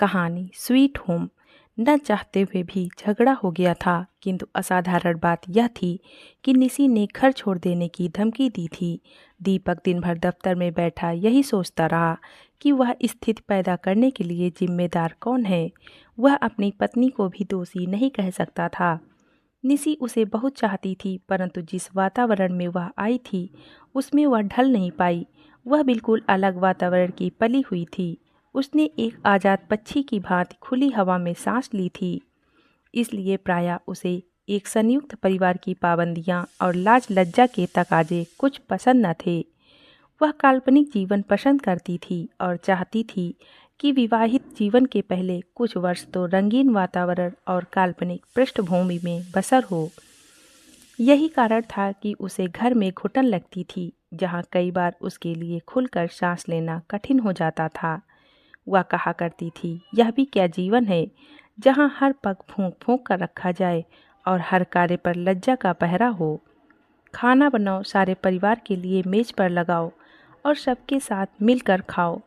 कहानी sweet home. न चाहते हुए भी झगड़ा हो गया था, किंतु असाधारण बात यह थी कि निसी ने घर छोड़ देने की धमकी दी थी। दीपक दिन भर दफ्तर में बैठा यही सोचता रहा कि वह स्थिति पैदा करने के लिए जिम्मेदार कौन है। वह अपनी पत्नी को भी दोषी नहीं कह सकता था। निसी उसे बहुत चाहती थी, परंतु जिस वातावरण में वह आई थी उसमें वह ढल नहीं पाई। वह बिल्कुल अलग वातावरण की पली हुई थी। उसने एक आज़ाद पक्षी की भांति खुली हवा में सांस ली थी, इसलिए प्रायः उसे एक संयुक्त परिवार की पाबंदियां और लाज लज्जा के तकाजे कुछ पसंद न थे। वह काल्पनिक जीवन पसंद करती थी और चाहती थी कि विवाहित जीवन के पहले कुछ वर्ष तो रंगीन वातावरण और काल्पनिक पृष्ठभूमि में बसर हो। यही कारण था कि उसे घर में घुटन लगती थी, जहाँ कई बार उसके लिए खुलकर सांस लेना कठिन हो जाता था। वह कहा करती थी, यह भी क्या जीवन है जहाँ हर पग फूंक फूंक कर रखा जाए और हर कार्य पर लज्जा का पहरा हो। खाना बनाओ, सारे परिवार के लिए मेज पर लगाओ और सबके साथ मिलकर खाओ।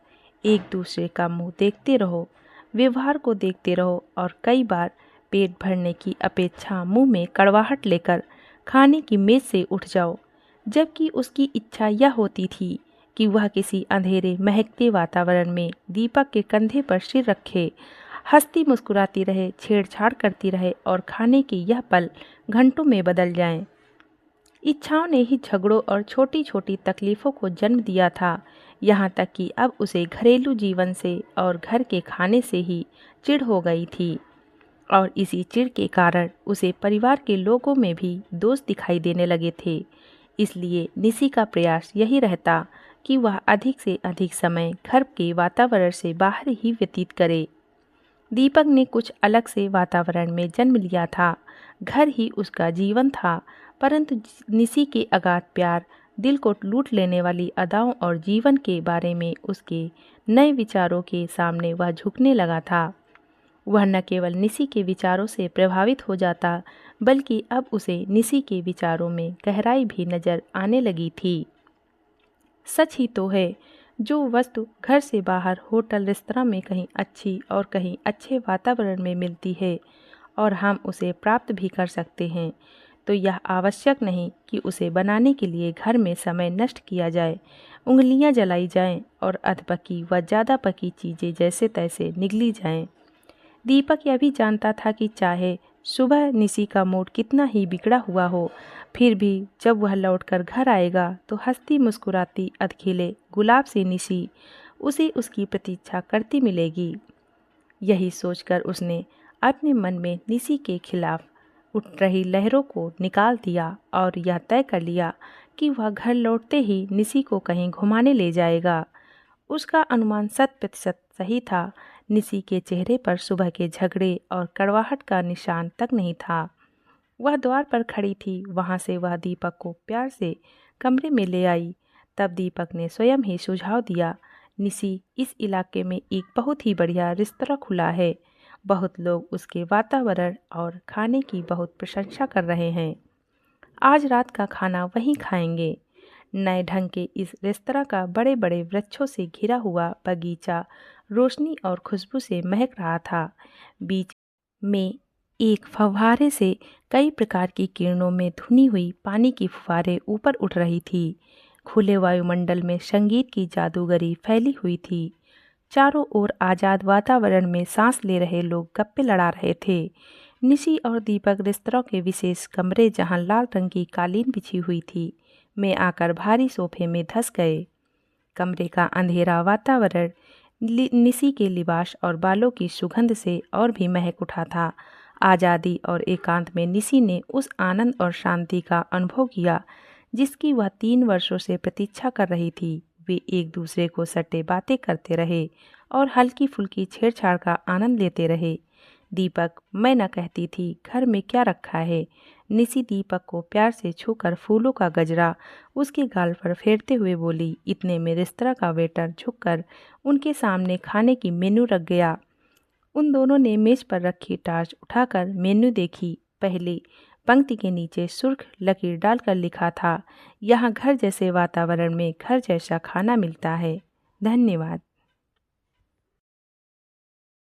एक दूसरे का मुंह देखते रहो, व्यवहार को देखते रहो और कई बार पेट भरने की अपेक्षा मुंह में कड़वाहट लेकर खाने की मेज से उठ जाओ। जबकि उसकी इच्छा यह होती थी कि वह किसी अंधेरे महकते वातावरण में दीपक के कंधे पर सिर रखे, हंसती मुस्कुराती रहे, छेड़छाड़ करती रहे और खाने के यह पल घंटों में बदल जाएं। इच्छाओं ने ही झगड़ों और छोटी छोटी तकलीफ़ों को जन्म दिया था, यहाँ तक कि अब उसे घरेलू जीवन से और घर के खाने से ही चिढ़ हो गई थी। और इसी चिढ़ के कारण उसे परिवार के लोगों में भी दोष दिखाई देने लगे थे। इसलिए निसी का प्रयास यही रहता कि वह अधिक से अधिक समय घर के वातावरण से बाहर ही व्यतीत करे। दीपक ने कुछ अलग से वातावरण में जन्म लिया था। घर ही उसका जीवन था, परंतु निसी के अगाध प्यार, दिल को लूट लेने वाली अदाओं और जीवन के बारे में उसके नए विचारों के सामने वह झुकने लगा था। वह न केवल निसी के विचारों से प्रभावित हो जाता, बल्कि अब उसे निसी के विचारों में गहराई भी नजर आने लगी थी। सच ही तो है, जो वस्तु घर से बाहर होटल रेस्तरां में कहीं अच्छी और कहीं अच्छे वातावरण में मिलती है और हम उसे प्राप्त भी कर सकते हैं, तो यह आवश्यक नहीं कि उसे बनाने के लिए घर में समय नष्ट किया जाए, उंगलियां जलाई जाएं और अधपकी व ज़्यादा पकी चीज़ें जैसे तैसे निगली जाएं। दीपक यह भी जानता था कि चाहे सुबह निसी का मूड कितना ही बिगड़ा हुआ हो, फिर भी जब वह लौटकर घर आएगा तो हंसती मुस्कुराती अधखिले गुलाब सी निसी उसे उसकी प्रतीक्षा करती मिलेगी। यही सोचकर उसने अपने मन में निसी के खिलाफ उठ रही लहरों को निकाल दिया और यह तय कर लिया कि वह घर लौटते ही निसी को कहीं घुमाने ले जाएगा। उसका अनुमान 100% सही था। निसी के चेहरे पर सुबह के झगड़े और कड़वाहट का निशान तक नहीं था। वह द्वार पर खड़ी थी, वहां से वह दीपक को प्यार से कमरे में ले आई। तब दीपक ने स्वयं ही सुझाव दिया, निसी, इस इलाके में एक बहुत ही बढ़िया रेस्तरां खुला है। बहुत लोग उसके वातावरण और खाने की बहुत प्रशंसा कर रहे हैं। आज रात का खाना वहीं खाएंगे। नए ढंग के इस रेस्तरां का बड़े बड़े वृक्षों से घिरा हुआ बगीचा रोशनी और खुशबू से महक रहा था। बीच में एक फव्वारे से कई प्रकार की किरणों में धुनी हुई पानी की फुहारें ऊपर उठ रही थी। खुले वायुमंडल में संगीत की जादूगरी फैली हुई थी। चारों ओर आज़ाद वातावरण में सांस ले रहे लोग गप्पे लड़ा रहे थे। निशी और दीपक रेस्तरां के विशेष कमरे, जहां लाल रंग की कालीन बिछी हुई थी, में आकर भारी सोफे में धंस गए। कमरे का अंधेरा वातावरण निसी के लिबास और बालों की सुगंध से और भी महक उठा था। आज़ादी और एकांत में निसी ने उस आनंद और शांति का अनुभव किया जिसकी वह 3 वर्षों से प्रतीक्षा कर रही थी। वे एक दूसरे को सटे बातें करते रहे और हल्की फुल्की छेड़छाड़ का आनंद लेते रहे। दीपक, मैं न कहती थी घर में क्या रखा है। निसी दीपक को प्यार से छूकर फूलों का गजरा उसके गाल पर फेरते हुए बोली। इतने में रेस्तरां का वेटर झुककर उनके सामने खाने की मेनू रख गया। उन दोनों ने मेज पर रखी टार्च उठाकर मेनू देखी। पहली पंक्ति के नीचे सुर्ख लकीर डालकर लिखा था, यहाँ घर जैसे वातावरण में घर जैसा खाना मिलता है। धन्यवाद।